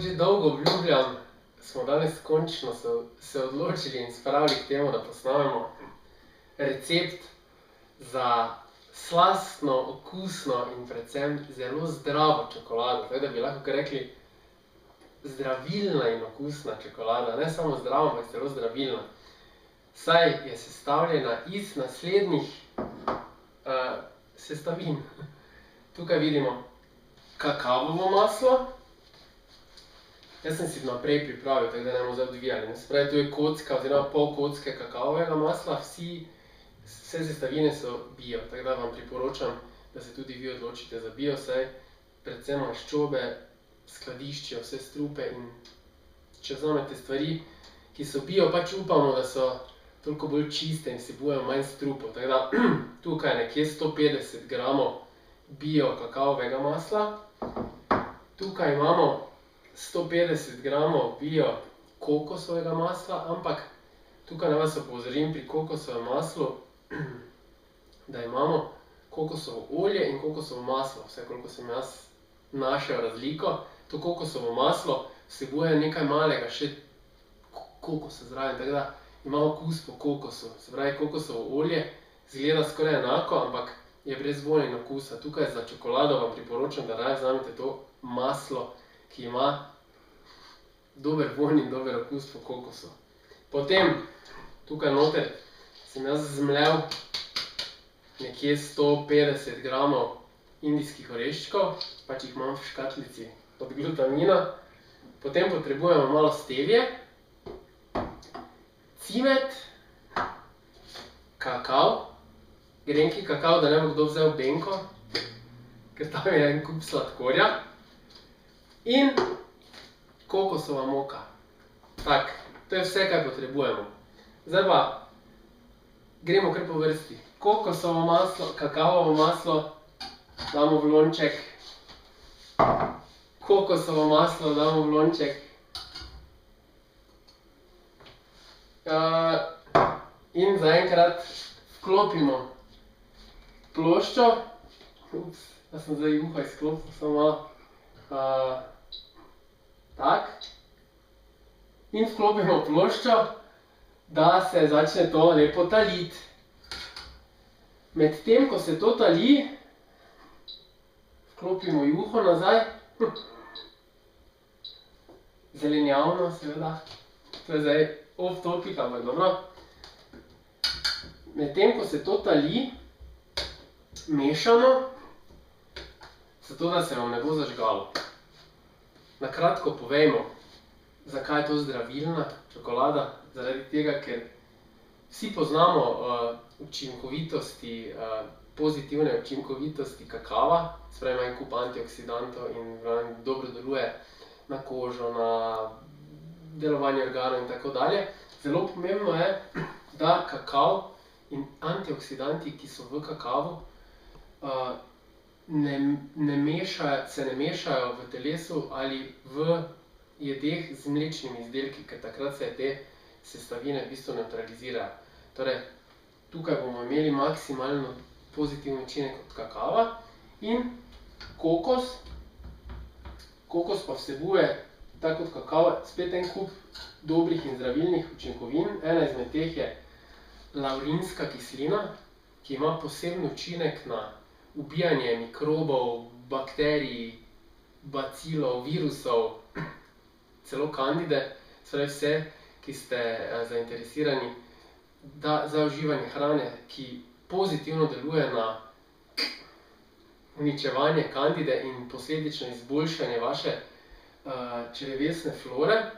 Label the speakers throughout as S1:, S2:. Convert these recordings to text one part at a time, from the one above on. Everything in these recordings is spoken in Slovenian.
S1: že dolgo obljubljam, smo danes končno se odločili in spravili k temu, da posnamemo recept za slastno, okusno in predvsem zelo zdravo čokolado. Tako da bi lahko rekli zdravilna in okusna čokolada. Ne samo zdrava, ampak zelo zdravilna. Saj je sestavljena iz naslednjih sestavin. Tukaj vidimo kakavovo maslo. Jaz sem si vnaprej pripravil, tako da ne bomo zdaj odvijali. Se pravi, to je kocka oziroma pol kocke kakavovega masla. Vse sestavine so bio, tako da vam priporočam, da se tudi vi odločite za bio, saj predvsem maščobe skladiščijo vse strupe in če vzamete stvari, ki so bio, pač upamo, da so toliko bolj čiste in vsebujejo manj strupov. Tako da tukaj nekje 150 gramov bio kakavovega masla. Tukaj imamo 150 gramov bio kokosovega masla, ampak tukaj naj vas opozorim pri kokosovem maslu, da imamo kokosovo olje in kokosovo maslo. Vse, koliko sem jaz našel razliko, to kokosovo maslo vsebuje nekaj malega še kokosa zraven, tako da ima okus po kokosu. Se pravi, kokosovo olje izgleda skoraj enako, ampak je brez vonja in okusa. Tukaj za čokolado vam priporočam, da raje vzamete to maslo, ki ima dober vonj in dober okus po kokosu. Potem tukaj noter sem jaz zmlel nekje 150 gramov indijskih oreščkov, pač jih imam v škatlici od glutamina. Potem potrebujemo malo stevije, cimet, kakav, grenki kakav, da ne bo kdo vzel benko, ker tam je en kup sladkorja, in kokosova moka. Tak, to je vse, kaj potrebujemo. Zdaj pa gremo kar po vrsti. Kokosovo maslo, kakavovo maslo damo v lonček, kokosovo maslo damo v lonček in zaenkrat vklopimo ploščo. Ups, jaz sem zdaj juho izklopil, samo malo. Tak. In vklopimo ploščo, da se začne to lepo taliti. Medtem, ko se to tali, vklopimo juho nazaj. Zelenjavno, seveda. To je zdaj off topic, ampak dobro. Medtem, ko se to tali, mešamo, zato da se vam ne bo zažgalo. Na kratko povejmo, zakaj je to zdravilna čokolada. Zaradi tega, ker vsi poznamo učinkovitosti, pozitivne učinkovitosti kakava, se pravi, ima en kup antioksidantov in dobro deluje na kožo, na delovanje organov in tako dalje. Zelo pomembno je, da kakav in antioksidanti, ki so v kakavu, se ne mešajo v telesu ali v jedeh z mlečnimi izdelki, ker takrat se te sestavine v bistvu nevtralizirajo. Torej, tukaj bomo imeli maksimalno pozitivni učinek od kakava in kokos. Kokos pa vsebuje, tako kot kakava, spet en kup dobrih in zdravilnih učinkovin. Ena izmed teh je laurinska kislina, ki ima poseben učinek na ubijanje mikrobov, bakterij, bacilov, virusov, celo kandide, torej vse, ki ste zainteresirani za uživanje hrane, ki pozitivno deluje na uničevanje kandide in posledično izboljšanje vaše črevesne flore.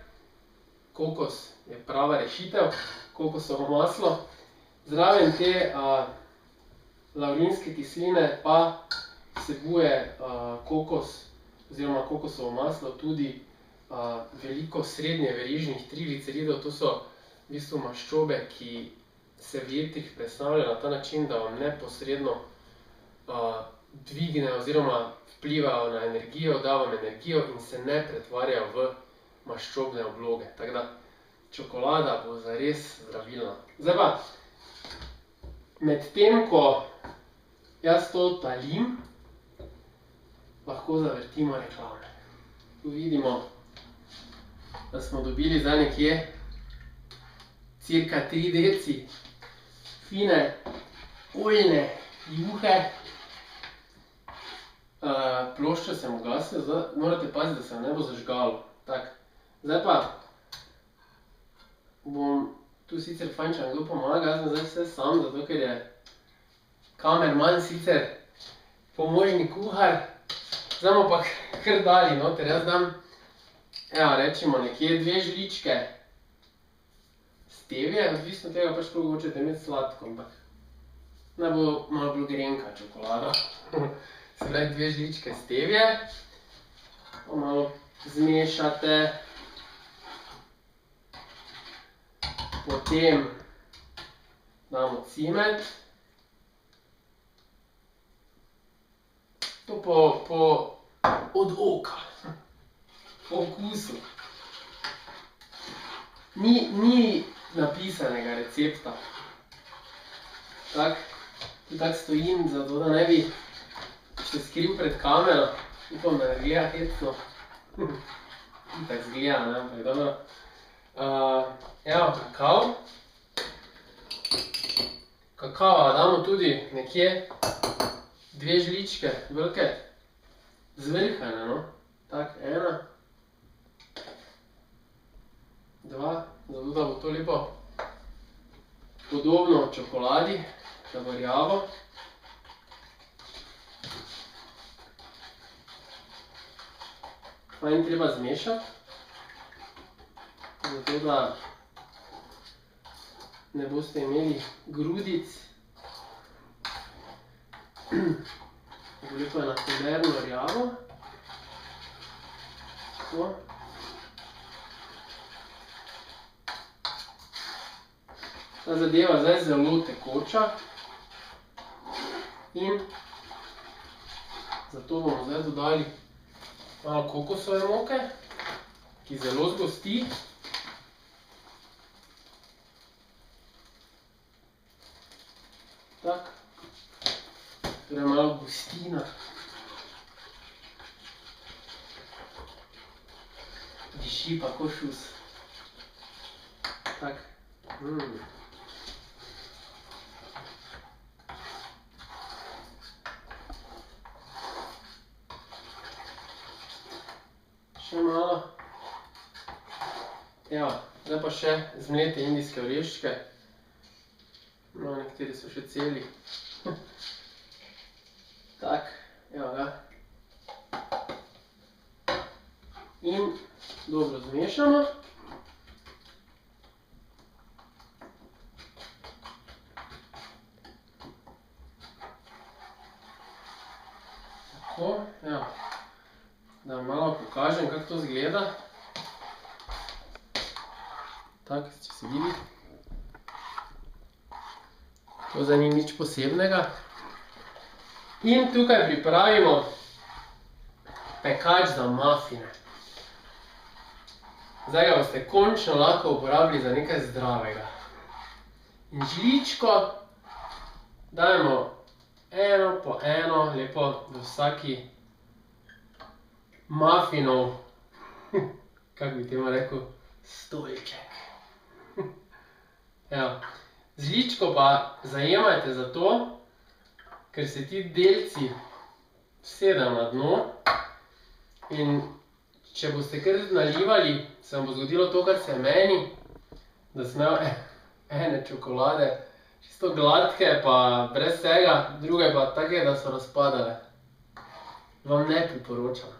S1: Kokos je prava rešitev, kokosovo maslo. Zraven te laurinske kisline pa vsebuje kokos oziroma kokosovo maslo tudi veliko srednjeverižnih trigliceridov. To so v bistvu maščobe, ki se v jedih predstavljajo na ta način, da vam neposredno dvignejo oziroma vplivajo na energijo, da vam energijo in se ne pretvarjajo v maščobne obloge. Tako da čokolada bo zares zdravilna. Zdaj pa, medtem ko jaz to talim, lahko zavrtimo reklame. Tu vidimo da smo dobili zdaj nekje cirka 3 deci fine oljne juhe. Ploščo sem ugasil, zdaj morate paziti, da se ne bo zažgalo. Tak, zdaj pa bom tu sicer fajn, če nekdo pomaga, jaz sem zdaj vse sam, zato ker je kamerman sicer pomožni kuhar. Zdaj bomo pa kar dali noter, jaz dam, rečemo nekje 2 žličke stevije, odvisno tega pač koliko hočete imeti sladko, ampak naj bo malo bolj grenka čokolada. Se pravi 2 žličke stevije, to malo zmešate. Potem damo cimet. To od oka, po okusu. Ni napisanega recepta. Tako stojim, zato da ne bi se skril pred kamero. Upam, da ne gleda hecno. Tako zgleda, ne, ampak dobro. Kakav. Kakava damo tudi nekje 2 žličke velike, zvrhane, no. Tak, 1, 2, zato da bo to lepo podobno čokoladi, da bo rjavo. Fajn treba zmešati, zato da ne boste imeli grudic. Lepo enakomerno rjavo. Tako. Ta zadeva zdaj zelo tekoča. In zato bomo zdaj dodali malo kokosove moke, ki zelo zgosti. Tak. Torej malo gostina. Diši pa ko šus. Tak. Še malo. Zdaj pa še zmlete indijske oreščke. No, nekateri so še celi. Tak, evo ga. In dobro zmešamo. Tako, evo. Da vam malo pokažem, kako to izgleda. Tak, če se vidi. To zdaj ni nič posebnega. In tukaj pripravimo pekač za mafine. Zdaj ga boste končno lahko uporabili za nekaj zdravega. In žličko dajemo eno po eno, lepo v vsaki mafinov, kako bi temu rekel, stolček. Žličko pa zajemajte zato, ker se ti delci vsedajo na dno in če boste kar nalivali, se vam bo zgodilo to, kar se je meni, da sem imel ene čokolade čisto gladke pa brez vsega, druge pa take, da so razpadale. Vam ne priporočam.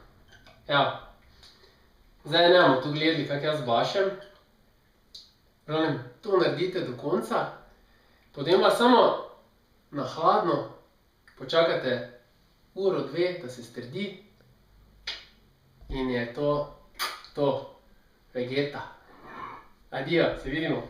S1: Zdaj ne bomo tu gledali, kako jaz bašem. Pravim, to naredite do konca, potem pa samo na hladno počakate 1, 2, da se strdi in je to vegeta. Adijo, se vidimo.